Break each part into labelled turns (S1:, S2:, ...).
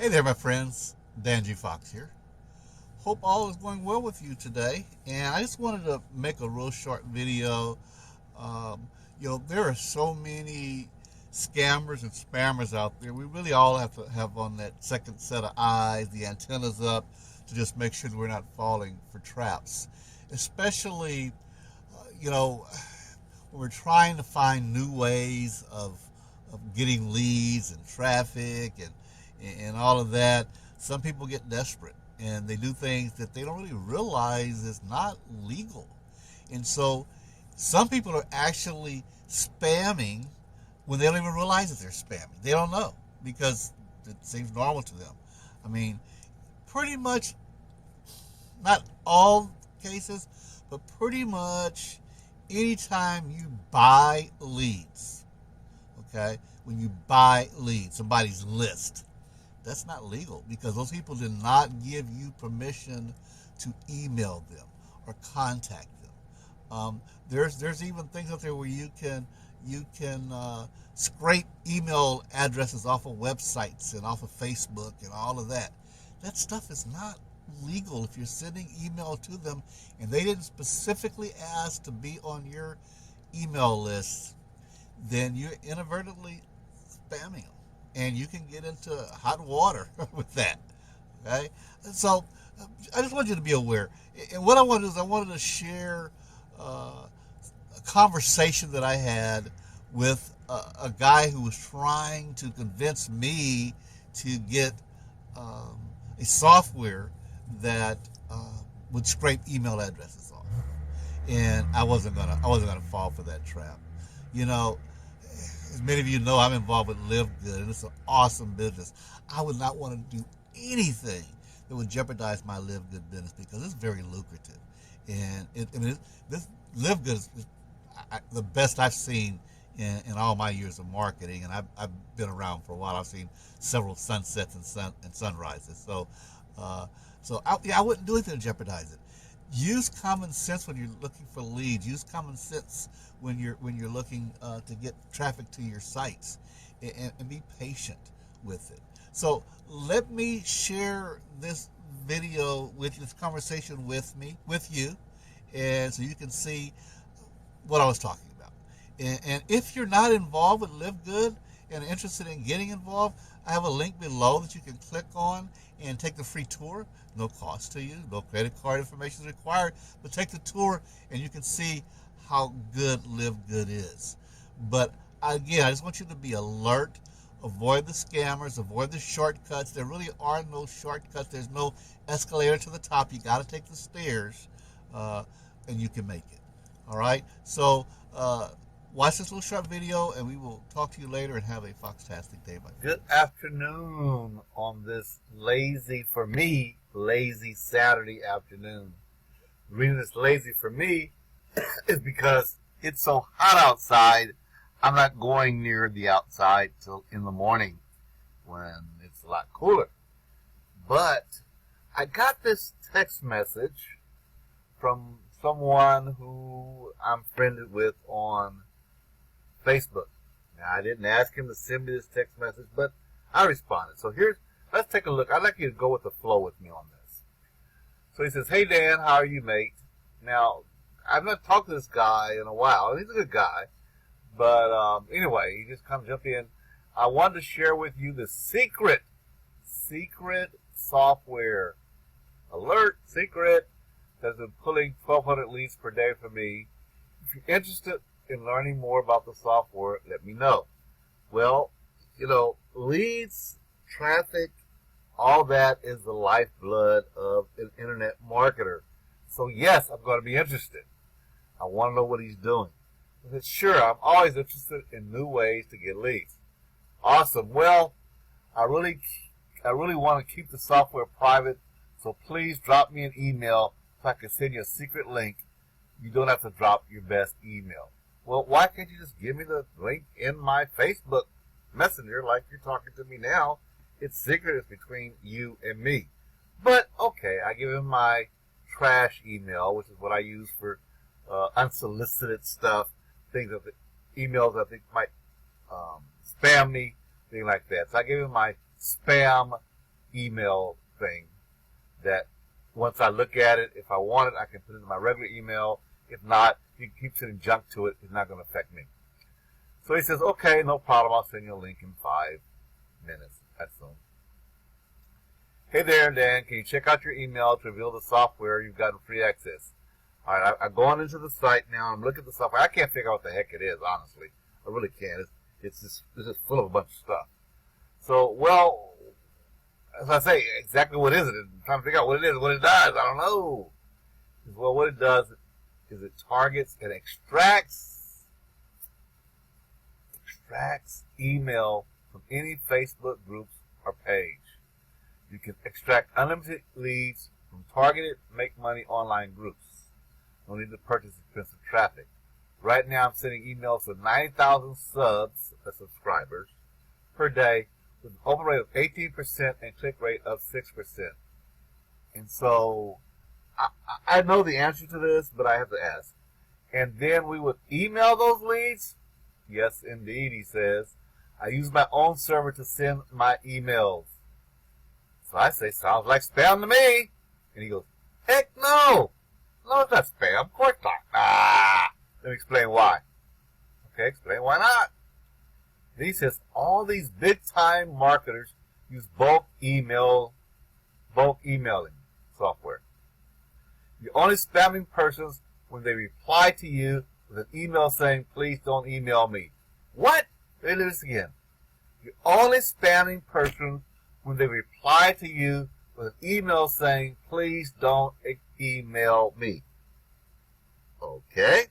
S1: Hey there, my friends. Dan G. Fox here. Hope all is going well with you today. And I just wanted to make a real short video. There are so many scammers and spammers out there. We really all have to have on that second set of eyes, the antennas up, to just make sure that we're not falling for traps. Especially, you know, when we're trying to find new ways of getting leads and traffic and all of that. Some people get desperate and they do things that they don't really realize is not legal. And so some people are actually spamming when they don't even realize that they're spamming. They don't know because it seems normal to them. I mean, pretty much, not all cases, but pretty much anytime you buy leads, okay, when you buy leads, somebody's list, that's not legal because those people did not give you permission to email them or contact them. There's even things out there where you can scrape email addresses off of websites and off of Facebook and all of that. That stuff is not legal if you're sending email to them and they didn't specifically ask to be on your email list. Then you're inadvertently spamming them, and you can get into hot water with that. Okay, so I just want you to be aware. And what I wanted is I wanted to share a conversation that I had with a guy who was trying to convince me to get a software that would scrape email addresses off, and I wasn't gonna fall for that trap. You know, as many of you know, I'm involved with LiveGood, and it's an awesome business. I would not want to do anything that would jeopardize my LiveGood business because it's very lucrative. And this LiveGood is the best I've seen in all my years of marketing, and I've been around for a while. I've seen several sunsets and sunrises. I wouldn't do anything to jeopardize it. Use common sense when you're looking for leads. Use common sense when you're looking to get traffic to your sites, and be patient with it. So let me share this video with you, this conversation with you, and so you can see what I was talking about. And if you're not involved with Live Good and interested in getting involved, I have a link below that you can click on and take the free tour. No cost to you, no credit card information is required, but take the tour and you can see how good Live Good is. But again, I just want you to be alert. Avoid the scammers, avoid the shortcuts. There really are no shortcuts. There's no escalator to the top. You got to take the stairs, and you can make it. All right? So watch this little short video, and we will talk to you later, and have a foxtastic day, my friend.
S2: Good afternoon on this lazy Saturday afternoon. The reason it's lazy for me is because it's so hot outside. I'm not going near the outside till in the morning when it's a lot cooler. But I got this text message from someone who I'm friended with on Facebook. Now, I didn't ask him to send me this text message, but I responded. So let's take a look. I'd like you to go with the flow with me on this. So he says, "Hey Dan, how are you, mate?" Now, I've not talked to this guy in a while. He's a good guy. But anyway, he just come jump in. I wanted to share with you the secret software alert, secret, that's been pulling 1,200 leads per day for me. If you're interested in learning more about the software, let me know. Well, leads, traffic, all that is the lifeblood of an internet marketer. So yes, I'm going to be interested. I want to know what he's doing. I said, sure, I'm always interested in new ways to get leads. Awesome. Well, I really want to keep the software private, so please drop me an email so I can send you a secret link. You don't have to drop your best email. Well, why can't you just give me the link in my Facebook Messenger like you're talking to me now? It's secret. It's between you and me. But, okay, I give him my trash email, which is what I use for unsolicited stuff, emails I think might spam me, things like that. So I give him my spam email thing that once I look at it, if I want it, I can put it in my regular email. If not, you can keep sending junk to it. It's not going to affect me. So he says, okay, no problem. I'll send you a link in 5 minutes. That's soon. Hey there, Dan. Can you check out your email to reveal the software you've gotten free access? All right, I'm going into the site now. I'm looking at the software. I can't figure out what the heck it is, honestly. I really can't. It's just full of a bunch of stuff. So, well, as I say, exactly what is it? I'm trying to figure out what it is, what it does. I don't know. Well, what it does is it targets and extracts email from any Facebook groups or page. You can extract unlimited leads from targeted make money online groups. No need to purchase expensive traffic. Right now, I'm sending emails to 90,000 subscribers per day with an open rate of 18% and click rate of 6%. And so, I know the answer to this, but I have to ask. And then we would email those leads? Yes, indeed, he says. I use my own server to send my emails. So I say, sounds like spam to me. And he goes, heck no. No, it's not spam. Of course not. Let me explain why. Okay, explain why not. Then he says, all these big-time marketers use bulk emailing software. You're only spamming persons when they reply to you with an email saying, please don't email me. What? Let me do this again. You're only spamming persons when they reply to you with an email saying, please don't email me. Okay.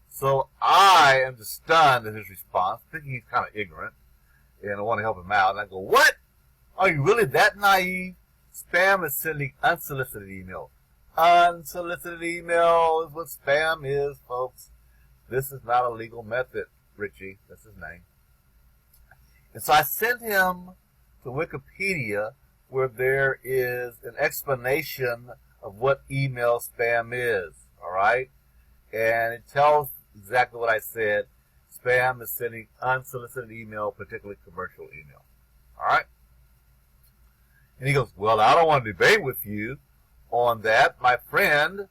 S2: So I am just stunned at his response, thinking he's kind of ignorant, and I want to help him out. And I go, what? Are you really that naive? Spam is sending unsolicited email. Unsolicited email is what spam is, folks. This is not a legal method, Richie. That's his name. And so I sent him to Wikipedia, where there is an explanation of what email spam is, all right? And it tells exactly what I said. Spam is sending unsolicited email, particularly commercial email, all right? And he goes, well, I don't want to debate with you on that, my friend,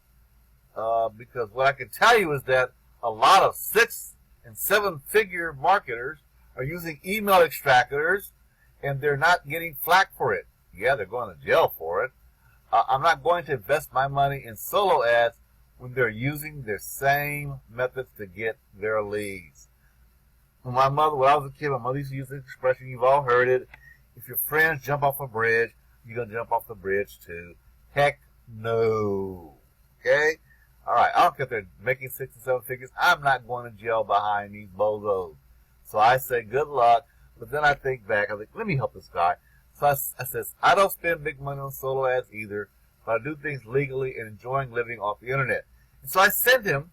S2: because what I can tell you is that a lot of 6- and 7-figure marketers are using email extractors, and they're not getting flack for it. Yeah, they're going to jail for it. I'm not going to invest my money in solo ads when they're using their same methods to get their leads. When I was a kid, my mother used to use the expression, you've all heard it, if your friends jump off a bridge, you're going to jump off the bridge too. Heck no. Okay? Alright, I don't care if they're making 6 and 7 figures. I'm not going to jail behind these bozos. So I say, good luck. But then I think back, I think, let me help this guy. So I says, I don't spend big money on solo ads either, but I do things legally and enjoying living off the internet. And so I sent him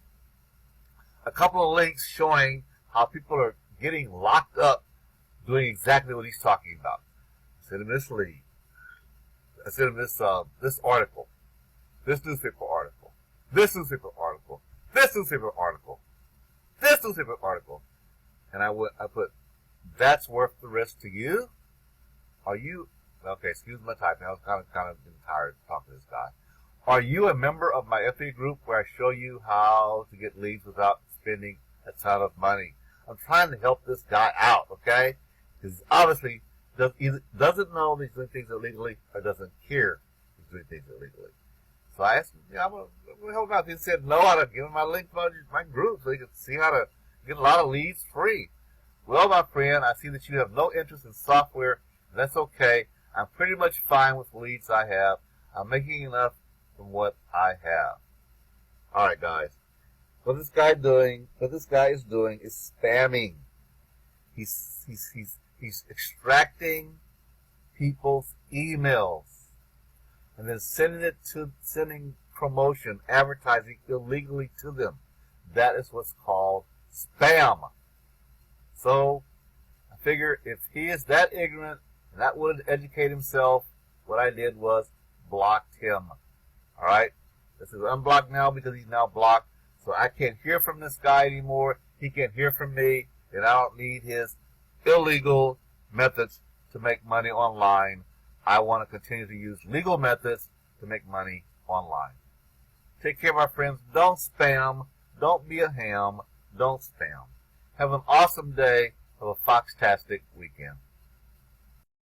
S2: a couple of links showing how people are getting locked up doing exactly what he's talking about. I sent him this lead. I sent him this article, this newspaper article, this newspaper article, this newspaper article, this newspaper article. And I put, that's worth the risk to you? Are you, okay, excuse my typing, I was kind of getting tired of talking to this guy. Are you a member of my FA group where I show you how to get leads without spending a ton of money? I'm trying to help this guy out, okay? Because obviously either doesn't know he's doing things illegally or doesn't care he's doing things illegally. So I asked him, I'm going to help him out. He said, no, I'd give him my link to my group so he could see how to get a lot of leads free. Well, my friend, I see that you have no interest in software. That's okay. I'm pretty much fine with the leads I have. I'm making enough from what I have. All right, guys. What this guy is doing is spamming. He's extracting people's emails and then sending promotion, advertising illegally to them. That is what's called spam. So I figure if he is that ignorant and not willing to educate himself, what I did was blocked him. All right? This is unblocked now because he's now blocked. So I can't hear from this guy anymore. He can't hear from me. And I don't need his illegal methods to make money online. I want to continue to use legal methods to make money online. Take care, my friends. Don't spam. Don't be a ham. Don't spam. Have an awesome day. Have a foxtastic weekend.